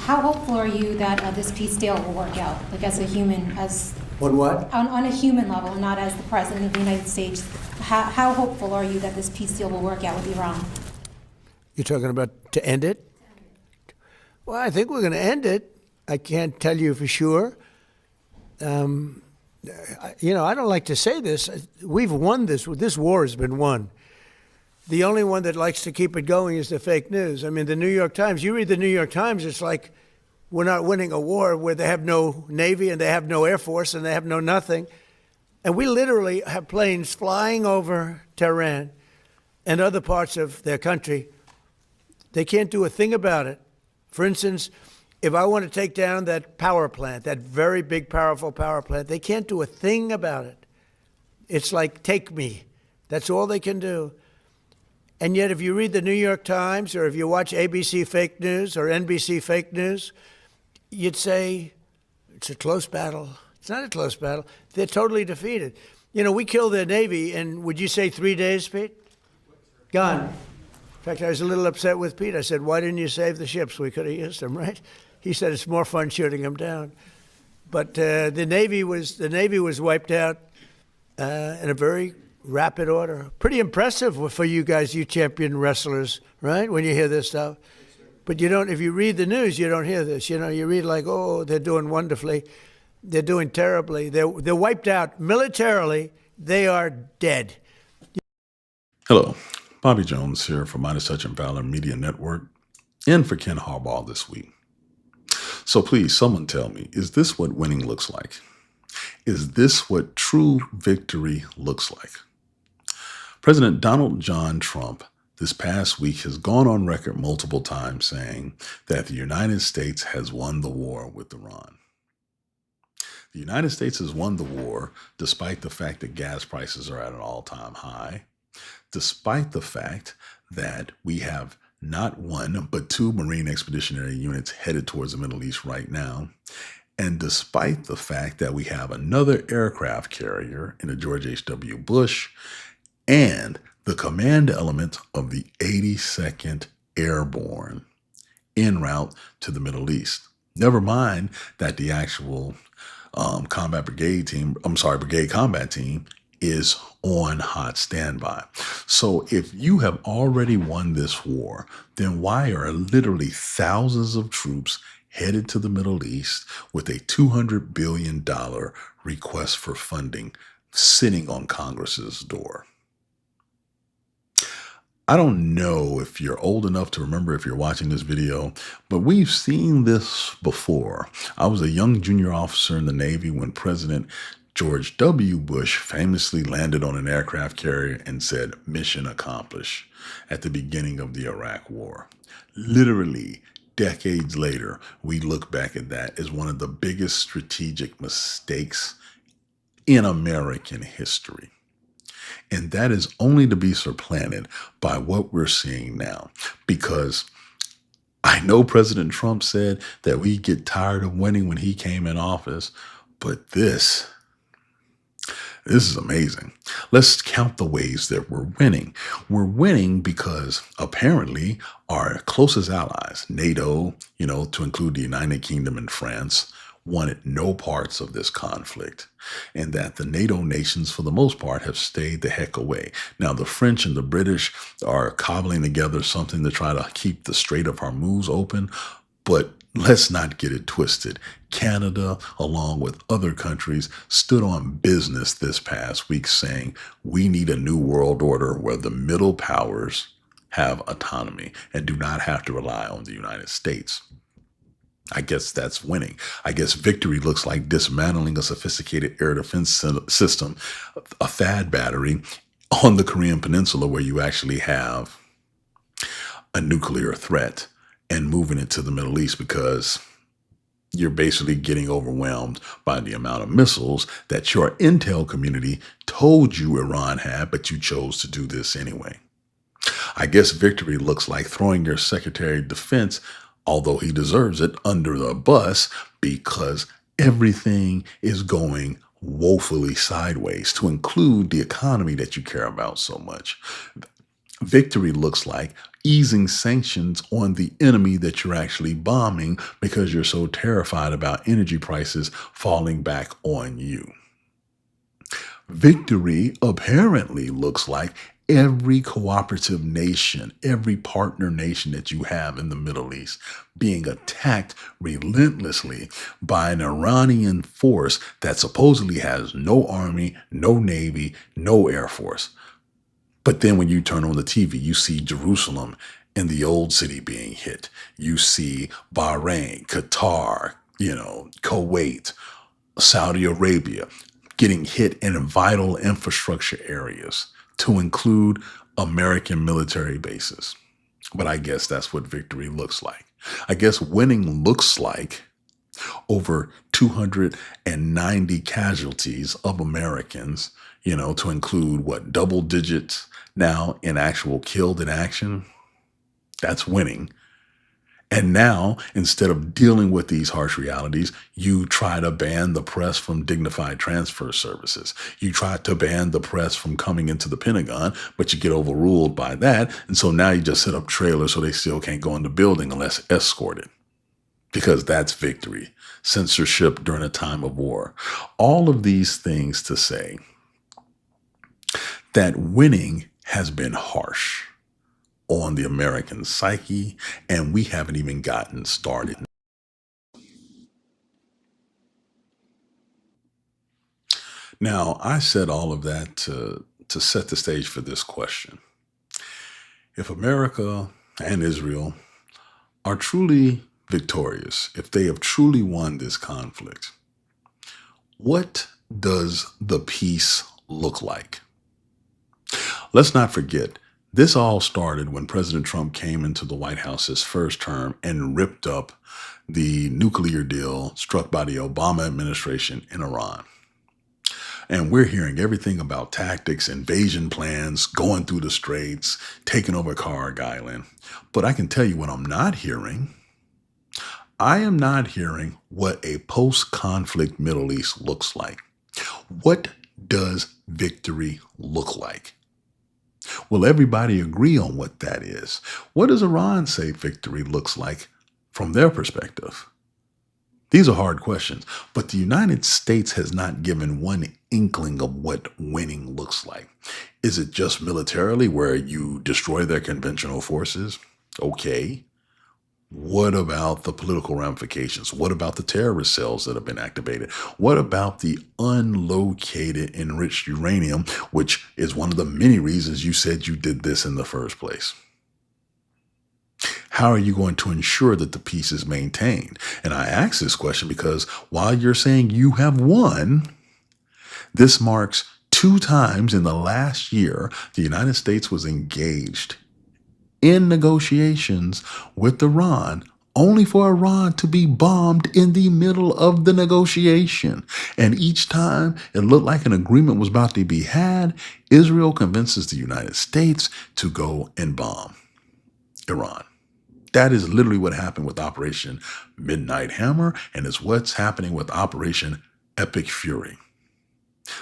How hopeful are you that this peace deal will work out, like as a human, On what? on a human level, and not as the President of the United States? How hopeful are you that this peace deal will work out with Iran? You're talking about to end it? Well, I think we're going to end it. I can't tell you for sure. I don't like to say this. We've won this. This war has been won. The only one that likes to keep it going is the fake news. I mean, the New York Times, you read the New York Times, it's like we're not winning a war where they have no Navy and they have no Air Force and they have no nothing. And we literally have planes flying over Tehran and other parts of their country. They can't do a thing about it. For instance, if I want to take down that power plant, that very big, powerful power plant, they can't do a thing about it. It's like, take me. That's all they can do. And yet, if you read the New York Times or if you watch ABC fake news or NBC fake news, you'd say it's a close battle. It's not a close battle. They're totally defeated. You know, we killed their Navy in, would you say 3 days, Pete? Gone. In fact, I was a little upset with Pete. I said, why didn't you save the ships? We could have used them, right? He said, it's more fun shooting them down. But the Navy was wiped out in a very rapid order. Pretty impressive for you guys, you champion wrestlers, right? When you hear this stuff. But you don't, if you read the news, you don't hear this. You know, you read like, oh, they're doing wonderfully. They're doing terribly. They're wiped out militarily. They are dead. Hello, Bobby Jones here for Midas Touch and Valor Media Network, and for Ken Harbaugh this week. So please, someone tell me, is this what winning looks like? Is this what true victory looks like? President Donald John Trump this past week has gone on record multiple times saying that the United States has won the war with Iran. The United States has won the war despite the fact that gas prices are at an all-time high, despite the fact that we have not one, but 2 Marine Expeditionary Units headed towards the Middle East right now, and despite the fact that we have another aircraft carrier in the George H.W. Bush and the command element of the 82nd Airborne en route to the Middle East. Never mind that the actual brigade combat team is on hot standby. So if you have already won this war, then why are literally thousands of troops headed to the Middle East with a $200 billion request for funding sitting on Congress's door? I don't know if you're old enough to remember if you're watching this video, but we've seen this before. I was a young junior officer in the Navy when President George W. Bush famously landed on an aircraft carrier and said, "Mission accomplished," at the beginning of the Iraq War. Literally, decades later, we look back at that as one of the biggest strategic mistakes in American history. And that is only to be supplanted by what we're seeing now. Because I know President Trump said that we get tired of winning when he came in office, but this is amazing. Let's count the ways that we're winning. We're winning because apparently our closest allies, NATO, to include the United Kingdom and France, wanted no parts of this conflict, and that the NATO nations, for the most part, have stayed the heck away. Now, the French and the British are cobbling together something to try to keep the Strait of Hormuz open, but let's not get it twisted. Canada, along with other countries, stood on business this past week saying we need a new world order where the middle powers have autonomy and do not have to rely on the United States. I guess that's winning. I guess victory looks like dismantling a sophisticated air defense system, a THAAD battery on the Korean Peninsula where you actually have a nuclear threat, and moving it to the Middle East because you're basically getting overwhelmed by the amount of missiles that your intel community told you Iran had, but you chose to do this anyway. I guess victory looks like throwing your Secretary of Defense, although he deserves it, under the bus because everything is going woefully sideways, to include the economy that you care about so much. Victory looks like easing sanctions on the enemy that you're actually bombing because you're so terrified about energy prices falling back on you. Victory apparently looks like every cooperative nation, every partner nation that you have in the Middle East being attacked relentlessly by an Iranian force that supposedly has no army, no navy, no air force. But then when you turn on the TV, you see Jerusalem and the old city being hit. You see Bahrain, Qatar, Kuwait, Saudi Arabia getting hit in vital infrastructure areas, to include American military bases. But I guess that's what victory looks like. I guess winning looks like over 290 casualties of Americans, to include what, double digits now in actual killed in action. That's winning. And now, instead of dealing with these harsh realities, you try to ban the press from dignified transfer services. You try to ban the press from coming into the Pentagon, but you get overruled by that. And so now you just set up trailers so they still can't go in the building unless escorted. Because that's victory. Censorship during a time of war. All of these things to say that winning has been harsh on the American psyche, and we haven't even gotten started. Now, I said all of that to set the stage for this question. If America and Israel are truly victorious, if they have truly won this conflict, what does the peace look like? Let's not forget, this all started when President Trump came into the White House his first term and ripped up the nuclear deal struck by the Obama administration in Iran. And we're hearing everything about tactics, invasion plans, going through the straits, taking over Kharg Island. But I can tell you what I'm not hearing. I am not hearing what a post-conflict Middle East looks like. What does victory look like? Will everybody agree on what that is? What does Iran say victory looks like from their perspective? These are hard questions, but the United States has not given one inkling of what winning looks like. Is it just militarily where you destroy their conventional forces? Okay. What about the political ramifications? What about the terrorist cells that have been activated? What about the unlocated enriched uranium, which is one of the many reasons you said you did this in the first place? How are you going to ensure that the peace is maintained? And I ask this question because while you're saying you have won, this marks 2 times in the last year the United States was engaged in negotiations with Iran, only for Iran to be bombed in the middle of the negotiation. And each time it looked like an agreement was about to be had, Israel convinces the United States to go and bomb Iran. That is literally what happened with Operation Midnight Hammer, and is what's happening with Operation Epic Fury.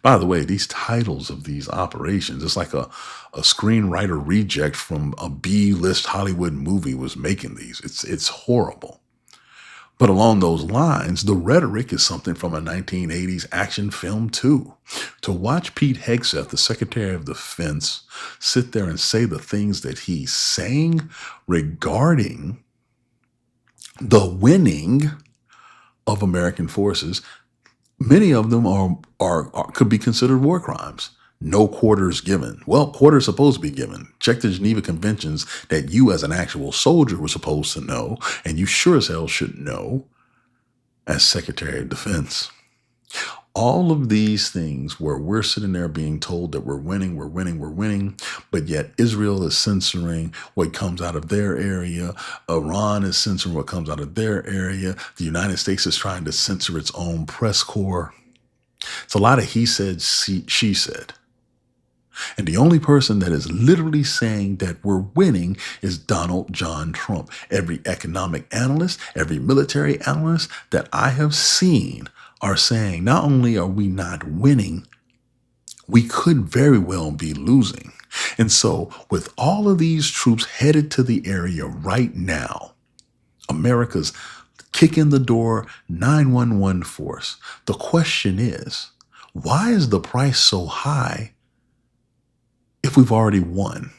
By the way, these titles of these operations, it's like a screenwriter reject from a B-list Hollywood movie was making these. It's horrible. But along those lines, the rhetoric is something from a 1980s action film too. To watch Pete Hegseth, the Secretary of Defense, sit there and say the things that he's saying regarding the winning of American forces, many of them could be considered war crimes. No quarters given. Well, quarters supposed to be given. Check the Geneva Conventions that you as an actual soldier were supposed to know, and you sure as hell should know as Secretary of Defense. All of these things where we're sitting there being told that we're winning, but yet Israel is censoring what comes out of their area. Iran is censoring what comes out of their area. The United States is trying to censor its own press corps. It's a lot of he said, she said. And the only person that is literally saying that we're winning is Donald John Trump. Every economic analyst, every military analyst that I have seen are saying not only are we not winning, we could very well be losing. And so, with all of these troops headed to the area right now, America's kicking the door 911 force. The question is, why is the price so high if we've already won?